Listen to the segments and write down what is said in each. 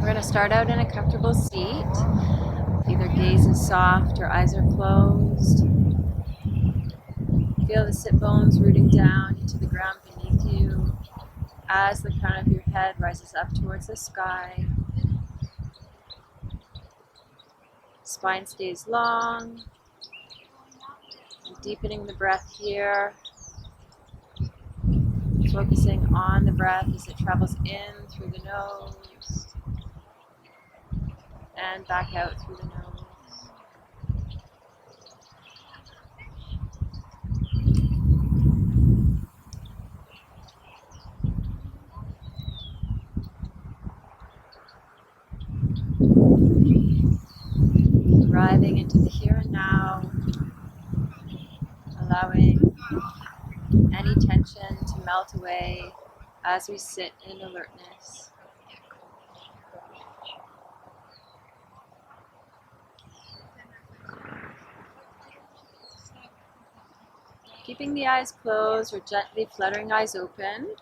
We're going to start out in a comfortable seat. Either gaze is soft or eyes are closed. Feel the sit bones rooting down into the ground beneath you as the crown of your head rises up towards the sky. Spine stays long. Deepening the breath here. Focusing on the breath as it travels in through the nose and back out through the nose. Arriving into the here and now, allowing any tension to melt away as we sit in alertness. Keeping the eyes closed or gently fluttering eyes open,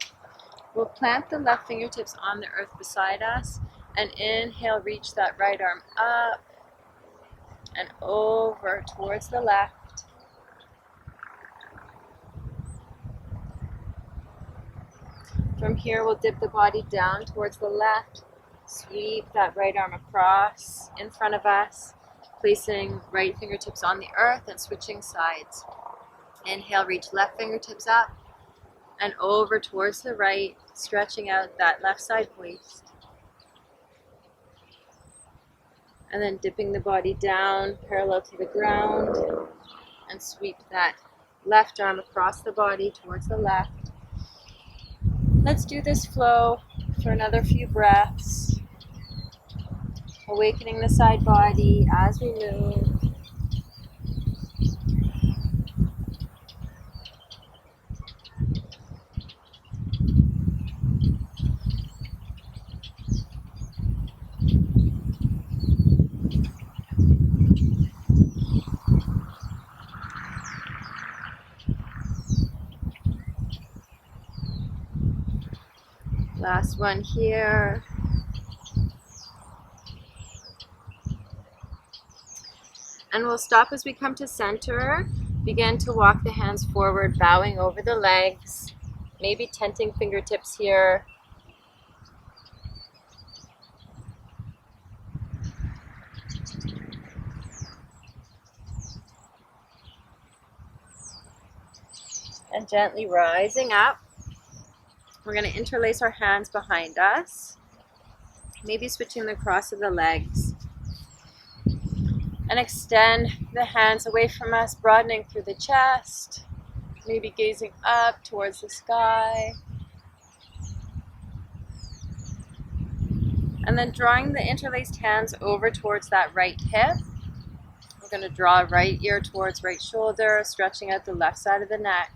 we'll plant the left fingertips on the earth beside us and inhale, reach that right arm up and over towards the left. From here, we'll dip the body down towards the left, sweep that right arm across in front of us, placing right fingertips on the earth and switching sides. Inhale, reach left fingertips up and over towards the right, stretching out that left side waist. And then dipping the body down parallel to the ground and sweep that left arm across the body towards the left. Let's do this flow for another few breaths, awakening the side body as we move. Last one here. And we'll stop as we come to center. Begin to walk the hands forward, bowing over the legs. Maybe tenting fingertips here. And gently rising up. We're going to interlace our hands behind us, maybe switching the cross of the legs, and extend the hands away from us, broadening through the chest, maybe gazing up towards the sky, and then drawing the interlaced hands over towards that right hip. We're going to draw right ear towards right shoulder, stretching out the left side of the neck.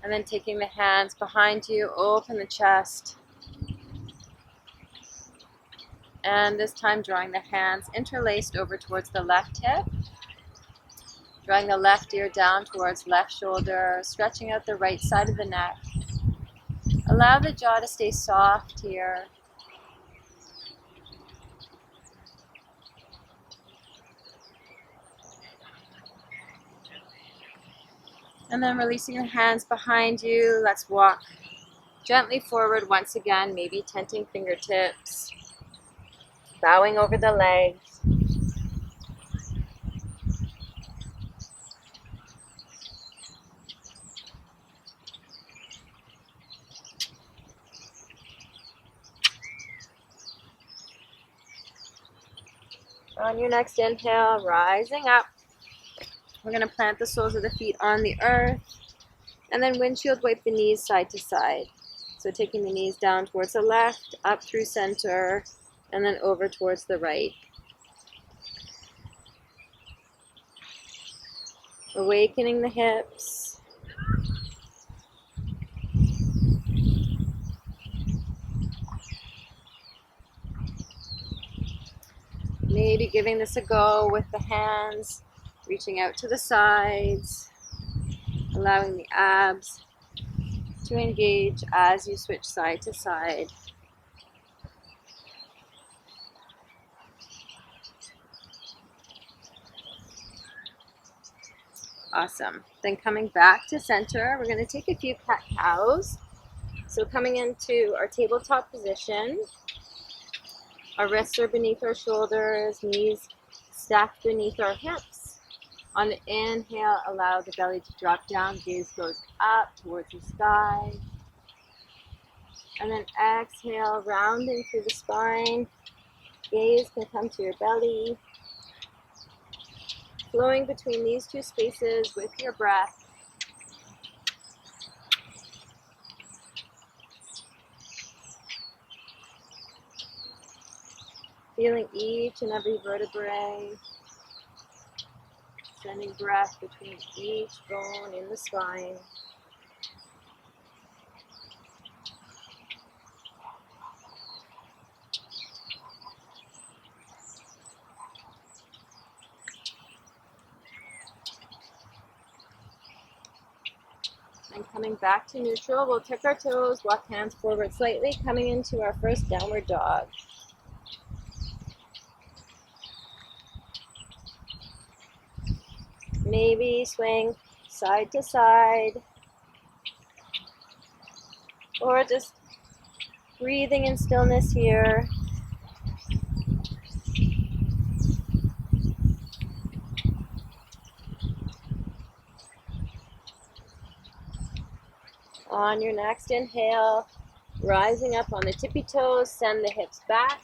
And then taking the hands behind you, open the chest. And this time drawing the hands interlaced over towards the left hip. Drawing the left ear down towards left shoulder, stretching out the right side of the neck. Allow the jaw to stay soft here. And then releasing your hands behind you, let's walk gently forward once again, maybe tenting fingertips, bowing over the legs. On your next inhale, rising up. We're going to plant the soles of the feet on the earth and then windshield wipe the knees side to side. So taking the knees down towards the left, up through center, and then over towards the right. Awakening the hips. Maybe giving this a go with the hands, reaching out to the sides, allowing the abs to engage as you switch side to side. Awesome. Then coming back to center, we're going to take a few cat cows. So coming into our tabletop position, our wrists are beneath our shoulders, knees stacked beneath our hips. On the inhale, allow the belly to drop down, gaze goes up towards the sky. And then exhale, rounding through the spine, gaze can come to your belly. Flowing between these two spaces with your breath. Feeling each and every vertebrae. Sending breath between each bone in the spine. And coming back to neutral, we'll tuck our toes, walk hands forward slightly, coming into our first downward dog. Maybe swing side to side, or just breathing in stillness here. On your next inhale, rising up on the tippy toes, send the hips back,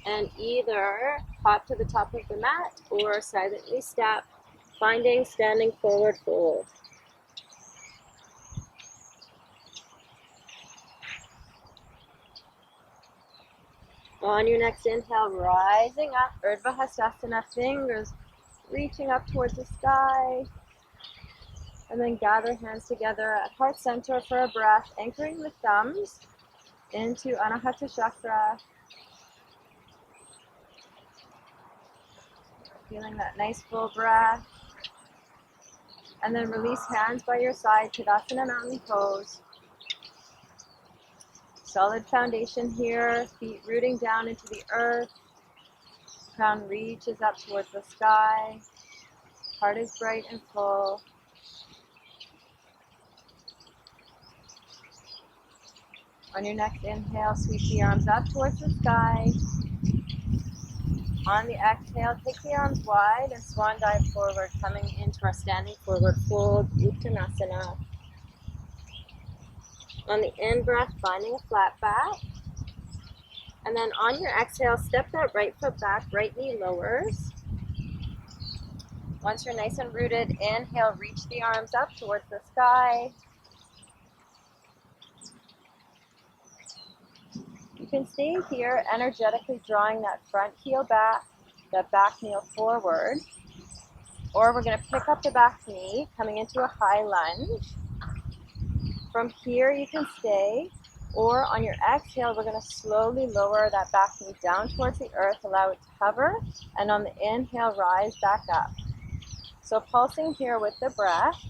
and either hop to the top of the mat or silently step, finding standing forward fold. On your next inhale, rising up, Urdhva Hastasana, fingers reaching up towards the sky. And then gather hands together at heart center for a breath, anchoring the thumbs into Anahata Chakra. Feeling that nice full breath. And then release hands by your side, Tadasana Mountain Pose. Solid foundation here, feet rooting down into the earth. Crown reaches up towards the sky. Heart is bright and full. On your next inhale, sweep the arms up towards the sky. On the exhale, take the arms wide and swan dive forward, coming into our standing forward fold, Uttanasana. On the in-breath, finding a flat back. And then on your exhale, step that right foot back, right knee lowers. Once you're nice and rooted, inhale, reach the arms up towards the sky. You can stay here, energetically drawing that front heel back, that back knee forward. Or we're going to pick up the back knee, coming into a high lunge. From here, you can stay. Or on your exhale, we're going to slowly lower that back knee down towards the earth, allow it to hover. And on the inhale, rise back up. So pulsing here with the breath.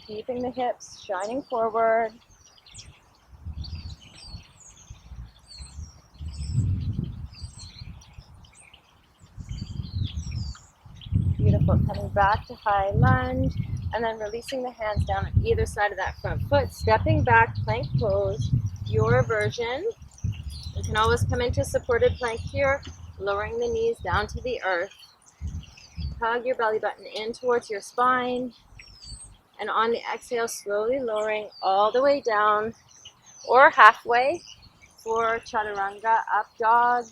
Keeping the hips shining forward. Beautiful. Coming back to high lunge, and then releasing the hands down on either side of that front foot. Stepping back, plank pose, your version. You can always come into supported plank here, lowering the knees down to the earth. Hug your belly button in towards your spine. And on the exhale, slowly lowering all the way down or halfway for Chaturanga, up dog.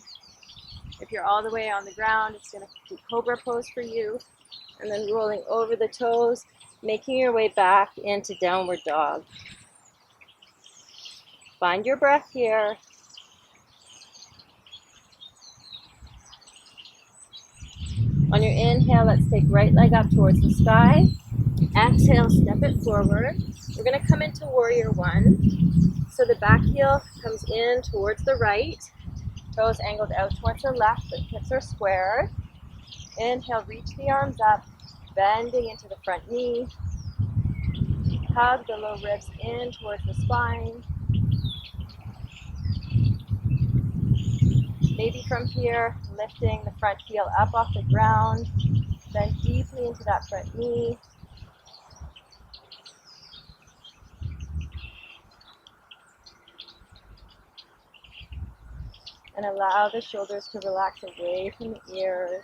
If you're all the way on the ground, it's going to be Cobra pose for you. And then rolling over the toes, making your way back into downward dog. Find your breath here. On your inhale, let's take right leg up towards the sky. Exhale, step it forward. We're going to come into warrior one. So the back heel comes in towards the right. Toes angled out towards the left, the hips are squared. Inhale, reach the arms up, bending into the front knee. Hug the low ribs in towards the spine. Maybe from here, lifting the front heel up off the ground, bend deeply into that front knee. And allow the shoulders to relax away from the ears.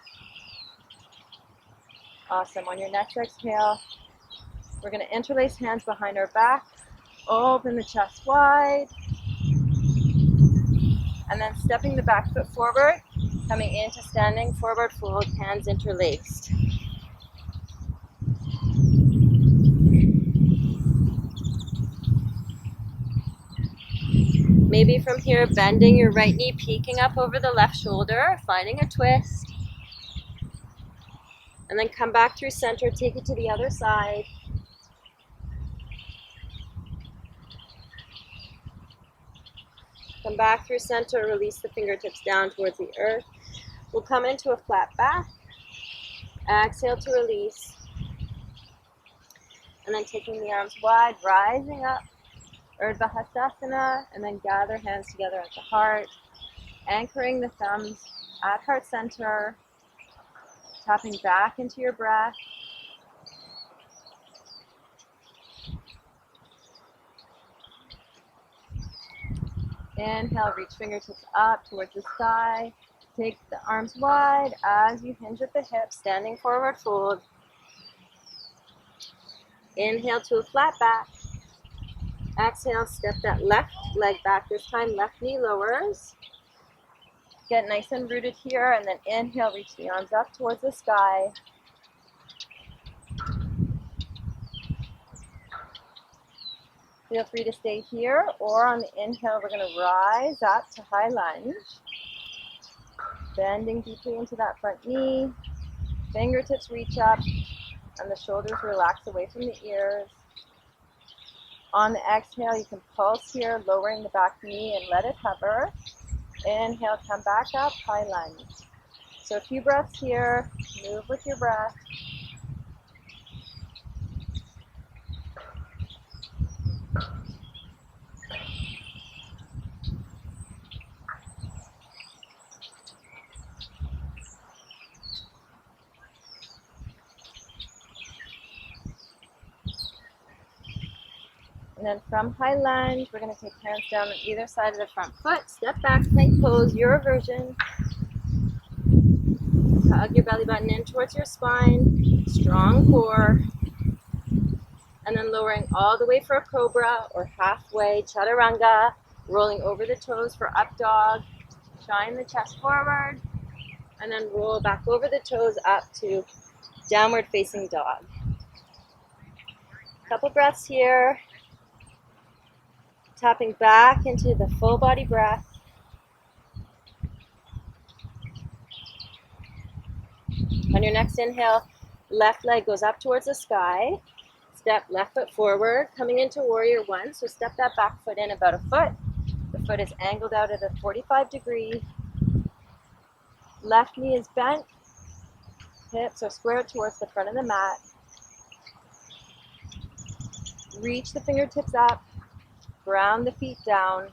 Awesome. On your next exhale, we're going to interlace hands behind our back, open the chest wide, and then stepping the back foot forward, coming into standing forward fold, hands interlaced. Maybe from here, bending your right knee, peeking up over the left shoulder, finding a twist. And then come back through center, take it to the other side. Come back through center, release the fingertips down towards the earth. We'll come into a flat back. Exhale to release. And then taking the arms wide, rising up. Urdhva Hastasana, and then gather hands together at the heart, anchoring the thumbs at heart center, tapping back into your breath. Inhale, reach fingertips up towards the sky. Take the arms wide as you hinge at the hips, standing forward fold. Inhale to a flat back. Exhale, step that left leg back. This time, left knee lowers. Get nice and rooted here, and then inhale, reach the arms up towards the sky. Feel free to stay here, or on the inhale, we're going to rise up to high lunge. Bending deeply into that front knee. Fingertips reach up, and the shoulders relax away from the ears. On the exhale, you can pulse here, lowering the back knee and let it hover. Inhale, come back up, high lunge. So a few breaths here, move with your breath. And then from high lunge, we're going to take hands down on either side of the front foot. Step back, plank pose, your version. Hug your belly button in towards your spine. Strong core. And then lowering all the way for a cobra or halfway chaturanga. Rolling over the toes for up dog. Shine the chest forward. And then roll back over the toes up to downward facing dog. Couple breaths here. Tapping back into the full body breath. On your next inhale, left leg goes up towards the sky. Step left foot forward, coming into warrior one. So step that back foot in about a foot. The foot is angled out at a 45 degree. Left knee is bent. Hips are squared towards the front of the mat. Reach the fingertips up. Ground the feet down.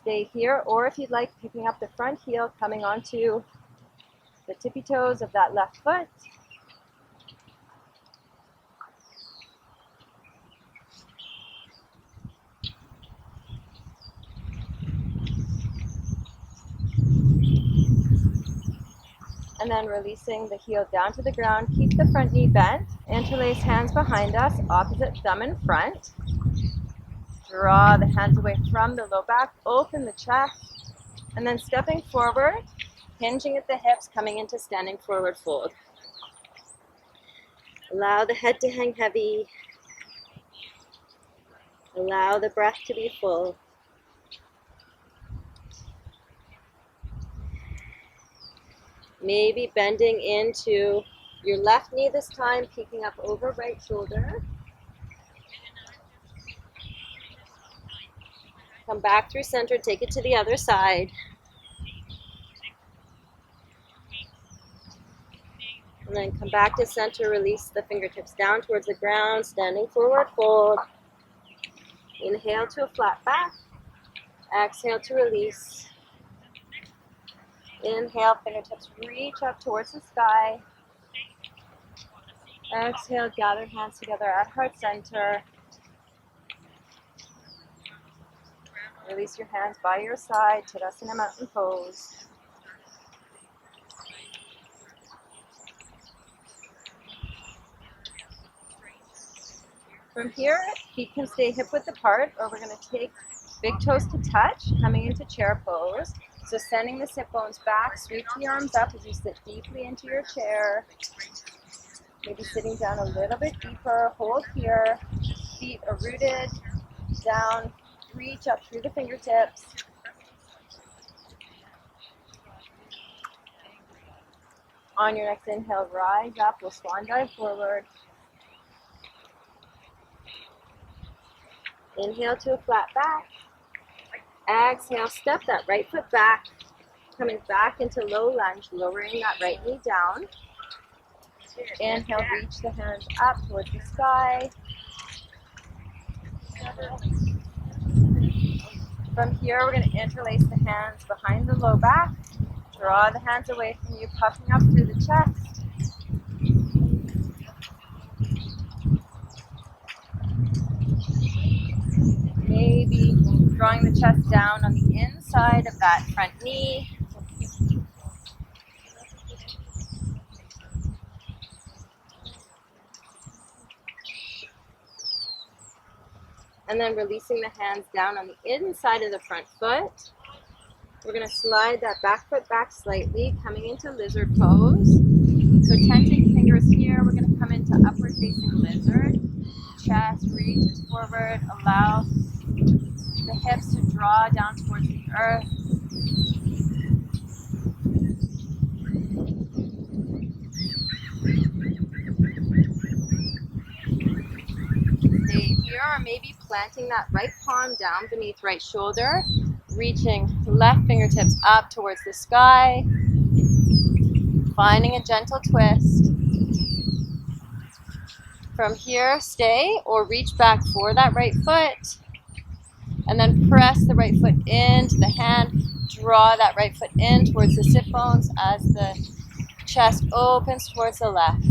Stay here, or if you'd like, picking up the front heel, coming onto the tippy toes of that left foot. And then releasing the heel down to the ground. Keep the front knee bent. Interlace hands behind us, opposite thumb in front. Draw the hands away from the low back, open the chest, and then stepping forward, hinging at the hips, coming into standing forward fold. Allow the head to hang heavy. Allow the breath to be full. Maybe bending into your left knee this time, peeking up over right shoulder. Come back through center, take it to the other side. And then come back to center, release the fingertips down towards the ground, standing forward fold. Inhale to a flat back. Exhale to release. Inhale, fingertips reach up towards the sky. Exhale, gather hands together at heart center. Release your hands by your side, Tadasana Mountain Pose. From here, feet can stay hip width apart, or we're going to take big toes to touch, coming into chair pose. So sending the sit bones back, sweep the arms up as you sit deeply into your chair. Maybe sitting down a little bit deeper, hold here. Feet are rooted down, reach up through the fingertips. On your next inhale, rise up, we'll swan dive forward. Inhale to a flat back. Exhale, step that right foot back, coming back into low lunge, lowering that right knee down. Inhale, reach the hands up towards the sky. From here, we're going to interlace the hands behind the low back. Draw the hands away from you, puffing up through the chest. Maybe drawing the chest down on the inside of that front knee. And then releasing the hands down on the inside of the front foot. We're going to slide that back foot back slightly, coming into lizard pose. So tenting fingers here, we're going to come into upward facing lizard. Chest reaches forward, allow the hips to draw down towards the earth. Stay here, or maybe planting that right palm down beneath right shoulder, reaching left fingertips up towards the sky, finding a gentle twist. From here, stay or reach back for that right foot, and then press the right foot into the hand. Draw that right foot in towards the sit bones as the chest opens towards the left.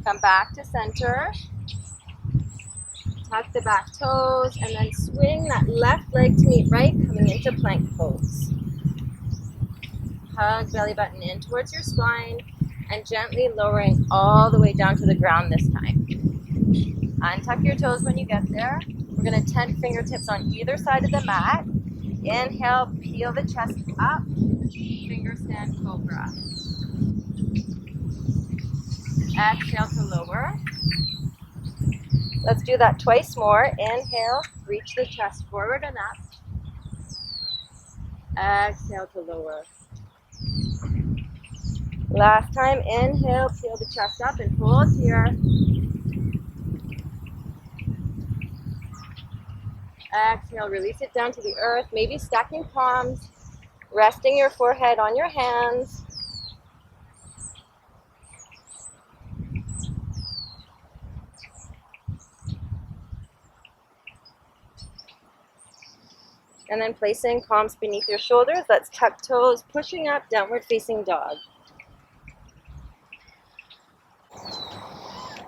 Come back to center. Tuck the back toes, and then swing that left leg to meet right, coming into plank pose. Hug belly button in towards your spine, and gently lowering all the way down to the ground this time. Untuck your toes when you get there. We're going to tent fingertips on either side of the mat. Inhale, peel the chest up, finger stand cobra. Exhale to lower. Let's do that twice more. Inhale, reach the chest forward and up. Exhale to lower. Last time, inhale, peel the chest up and hold here. Exhale, release it down to the earth, maybe stacking palms, resting your forehead on your hands. And then placing palms beneath your shoulders. Let's tuck toes, pushing up, downward facing dog.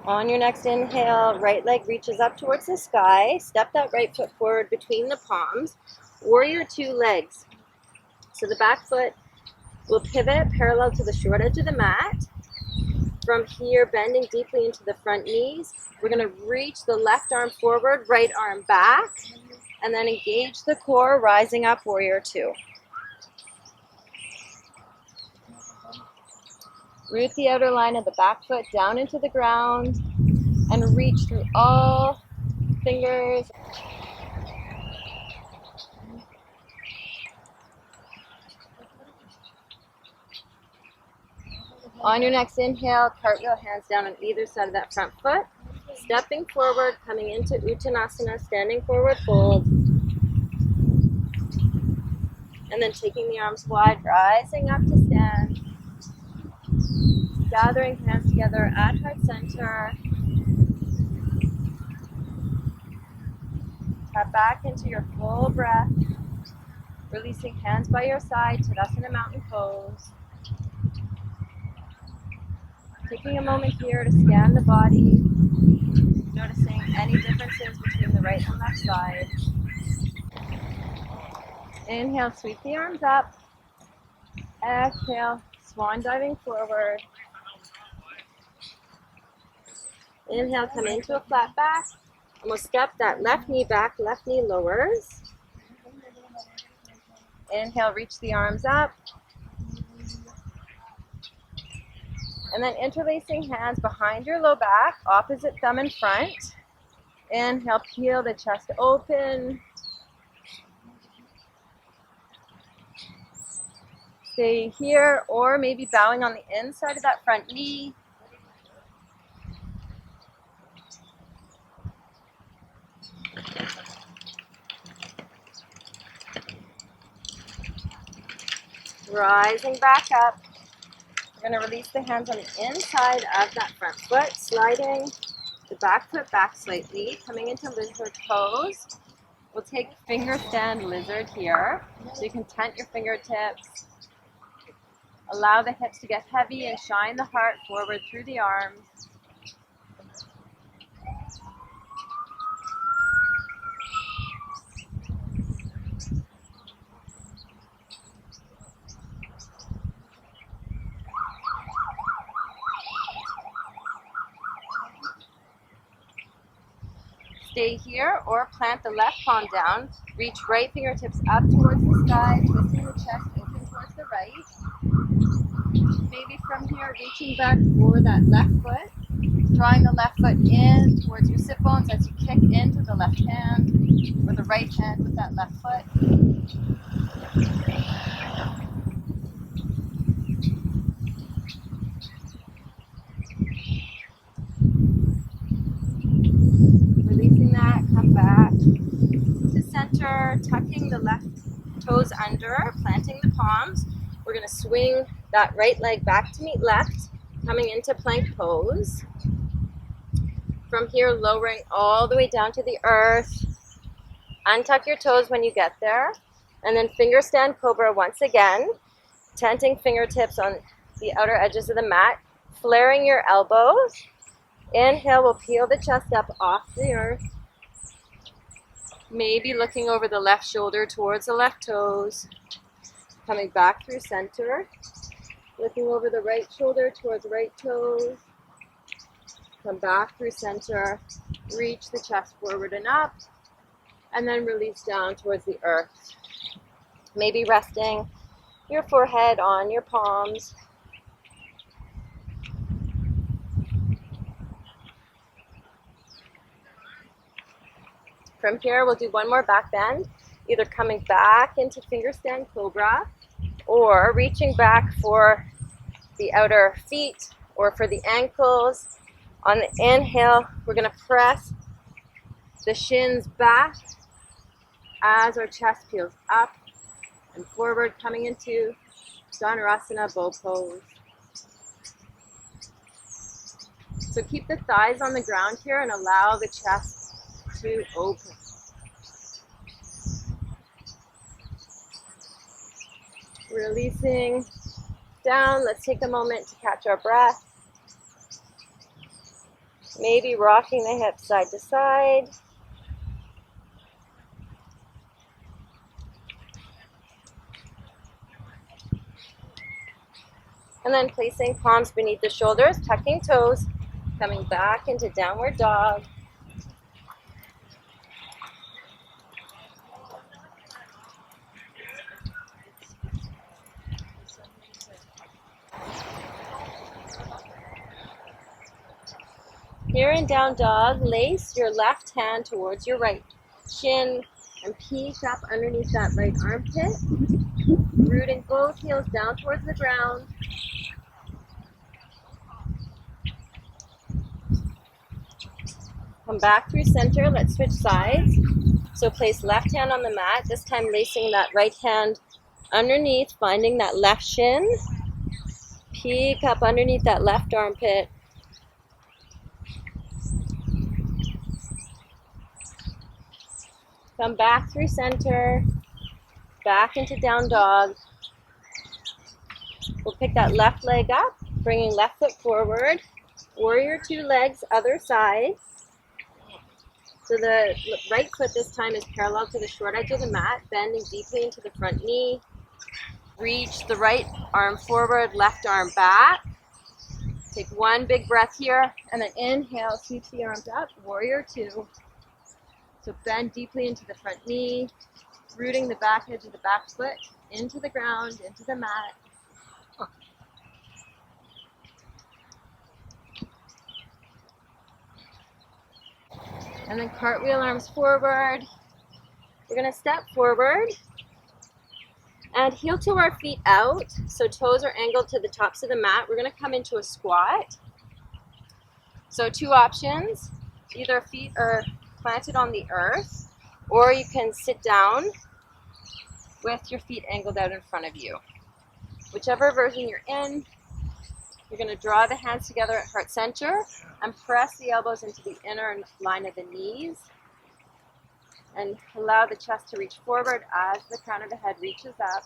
On your next inhale, right leg reaches up towards the sky. Step that right foot forward between the palms. Warrior two legs. So the back foot will pivot parallel to the short edge of the mat. From here, bending deeply into the front knees. We're going to reach the left arm forward, right arm back. And then engage the core, rising up, warrior two. Root the outer line of the back foot down into the ground and reach through all fingers. On your next inhale, cartwheel, hands down on either side of that front foot. Stepping forward, coming into Uttanasana, standing forward fold. And then taking the arms wide, rising up to stand. Gathering hands together at heart center. Tap back into your full breath. Releasing hands by your side, Tadasana Mountain Pose. Taking a moment here to scan the body, noticing any differences between the right and left side. Inhale, sweep the arms up. Exhale, swan diving forward. Inhale, come into a flat back. And we'll step that left knee back, left knee lowers. Inhale, reach the arms up. And then interlacing hands behind your low back, opposite thumb in front. Inhale, peel the chest open. Stay here, or maybe bowing on the inside of that front knee. Rising back up. We're going to release the hands on the inside of that front foot, sliding the back foot back slightly, coming into lizard pose. We'll take finger stand lizard here. So you can tent your fingertips. Allow the hips to get heavy and shine the heart forward through the arms. Stay here or plant the left palm down. Reach right fingertips up towards the sky, twisting the chest open towards the right. Maybe from here, reaching back for that left foot. Drawing the left foot in towards your sit bones as you kick into the left hand or the right hand with that left foot. Releasing that, come back to center, tucking the left toes under, planting the palms. We're going to swing that right leg back to meet left, coming into plank pose. From here, lowering all the way down to the earth. Untuck your toes when you get there. And then finger stand cobra once again. Tenting fingertips on the outer edges of the mat. Flaring your elbows. Inhale, we'll peel the chest up off the earth. Maybe looking over the left shoulder towards the left toes. Coming back through center. Looking over the right shoulder towards right toes. Come back through center. Reach the chest forward and up. And then release down towards the earth. Maybe resting your forehead on your palms. From here, we'll do one more back bend, either coming back into finger stand cobra or reaching back for the outer feet or for the ankles. On the inhale, we're going to press the shins back as our chest peels up and forward, coming into Dhanurasana bow pose. So keep the thighs on the ground here and allow the chest to open. Releasing down. Let's take a moment to catch our breath. Maybe rocking the hips side to side. And then placing palms beneath the shoulders, tucking toes, coming back into downward dog. Here in down dog, lace your left hand towards your right shin and peek up underneath that right armpit. Rooting both heels down towards the ground. Come back through center. Let's switch sides. So place left hand on the mat, this time lacing that right hand underneath, finding that left shin. Peek up underneath that left armpit. Come back through center, back into down dog. We'll pick that left leg up, bringing left foot forward. Warrior two legs, other side. So the right foot this time is parallel to the short edge of the mat, bending deeply into the front knee. Reach the right arm forward, left arm back. Take one big breath here, and then inhale, sweep the arms up, warrior two. So bend deeply into the front knee, rooting the back edge of the back foot into the ground, into the mat. And then cartwheel arms forward. We're gonna step forward and heel to our feet out. So toes are angled to the tops of the mat. We're gonna come into a squat. So two options, either feet are planted on the earth, or you can sit down with your feet angled out in front of you. Whichever version you're in, you're going to draw the hands together at heart center and press the elbows into the inner line of the knees. And allow the chest to reach forward as the crown of the head reaches up.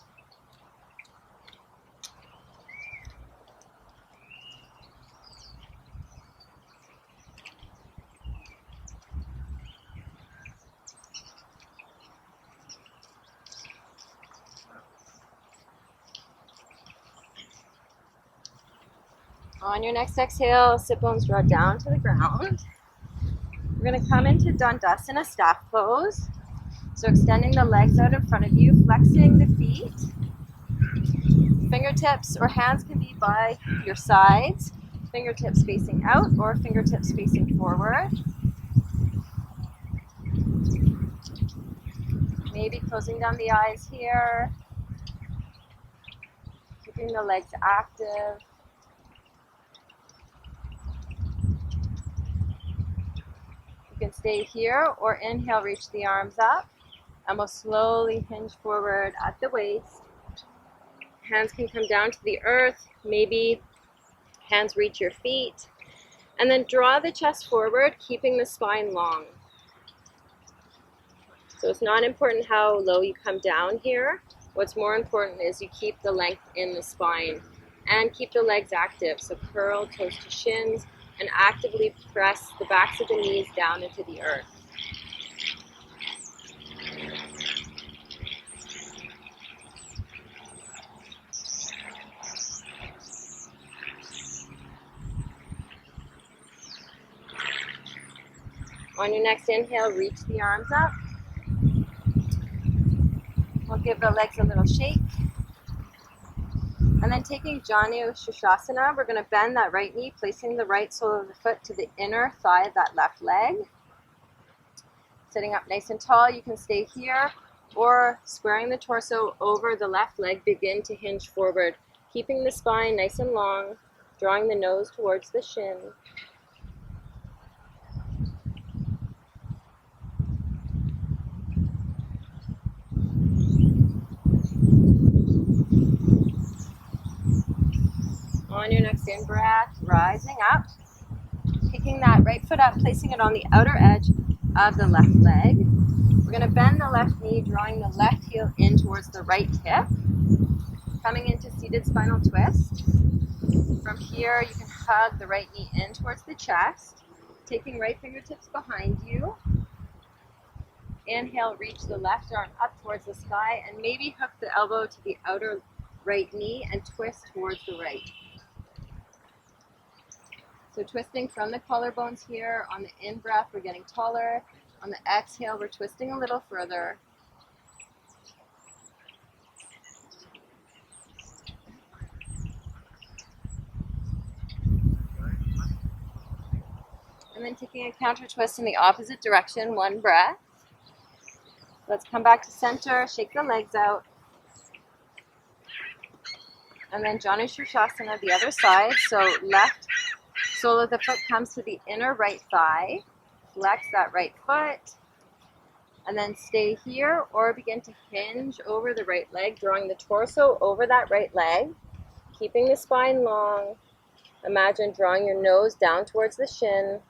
On your next exhale, sit bones draw down to the ground. We're going to come into Dhanurasana, staff pose. So extending the legs out in front of you, flexing the feet. Fingertips or hands can be by your sides. Fingertips facing out or fingertips facing forward. Maybe closing down the eyes here. Keeping the legs active. You can stay here or inhale, reach the arms up, and we'll slowly hinge forward at the waist. Hands can come down to the earth, maybe hands reach your feet, and then draw the chest forward, keeping the spine long. So it's not important how low you come down here. What's more important is you keep the length in the spine and keep the legs active. So curl toes to shins and actively press the backs of the knees down into the earth. On your next inhale, reach the arms up. We'll give the legs a little shake. And then taking Dhanurasana, we're going to bend that right knee, placing the right sole of the foot to the inner thigh of that left leg. Sitting up nice and tall, you can stay here, or squaring the torso over the left leg, begin to hinge forward, keeping the spine nice and long, drawing the nose towards the shin. On your next in-breath, rising up, picking that right foot up, placing it on the outer edge of the left leg. We're going to bend the left knee, drawing the left heel in towards the right hip, coming into seated spinal twist. From here, you can hug the right knee in towards the chest, taking right fingertips behind you. Inhale, reach the left arm up towards the sky, and maybe hook the elbow to the outer right knee and twist towards the right. So twisting from the collarbones here. On the in-breath, we're getting taller. On the exhale, we're twisting a little further. And then taking a counter twist in the opposite direction, one breath. Let's come back to center, shake the legs out. And then Dhanurasana, the other side. So left sole of the foot comes to the inner right thigh. flex that right foot. And then stay here or begin to hinge over the right leg, drawing the torso over that right leg, keeping the spine long. Imagine drawing your nose down towards the shin.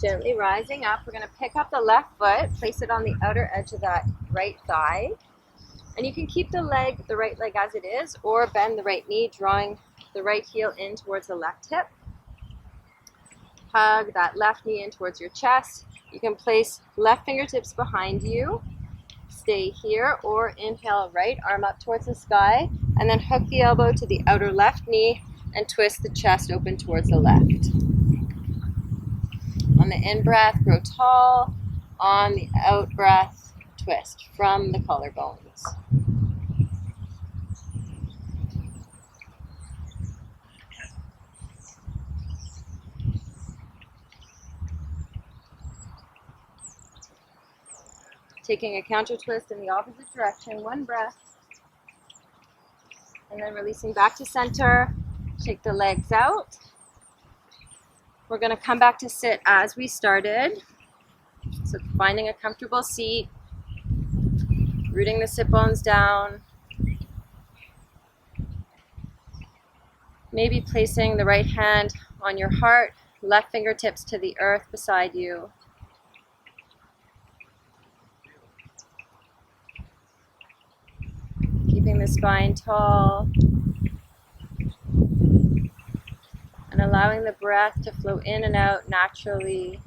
Gently rising up, we're going to pick up the left foot, place it on the outer edge of that right thigh. And you can keep the right leg as it is, or bend the right knee, drawing the right heel in towards the left hip. Hug that left knee in towards your chest. You can place left fingertips behind you. Stay here, or inhale, right arm up towards the sky, and then hook the elbow to the outer left knee and twist the chest open towards the left. On the in-breath, grow tall. On the out-breath, twist from the collarbones. Taking a counter twist in the opposite direction, one breath. And then releasing back to center. Shake the legs out. We're going to come back to sit as we started. So finding a comfortable seat, rooting the sit bones down. Maybe placing the right hand on your heart, left fingertips to the earth beside you. Keeping the spine tall. And allowing the breath to flow in and out naturally.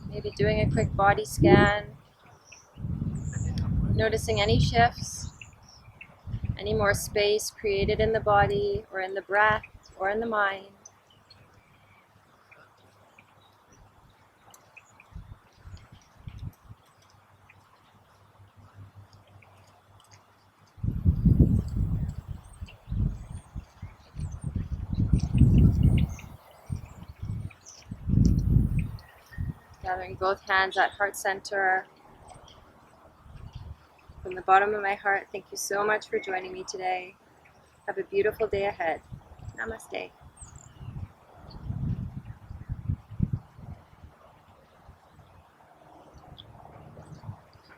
Maybe doing a quick body scan. Noticing any shifts, any more space created in the body or in the breath or in the mind. Gathering both hands at heart center. From the bottom of my heart, thank you so much for joining me today. Have a beautiful day ahead. Namaste.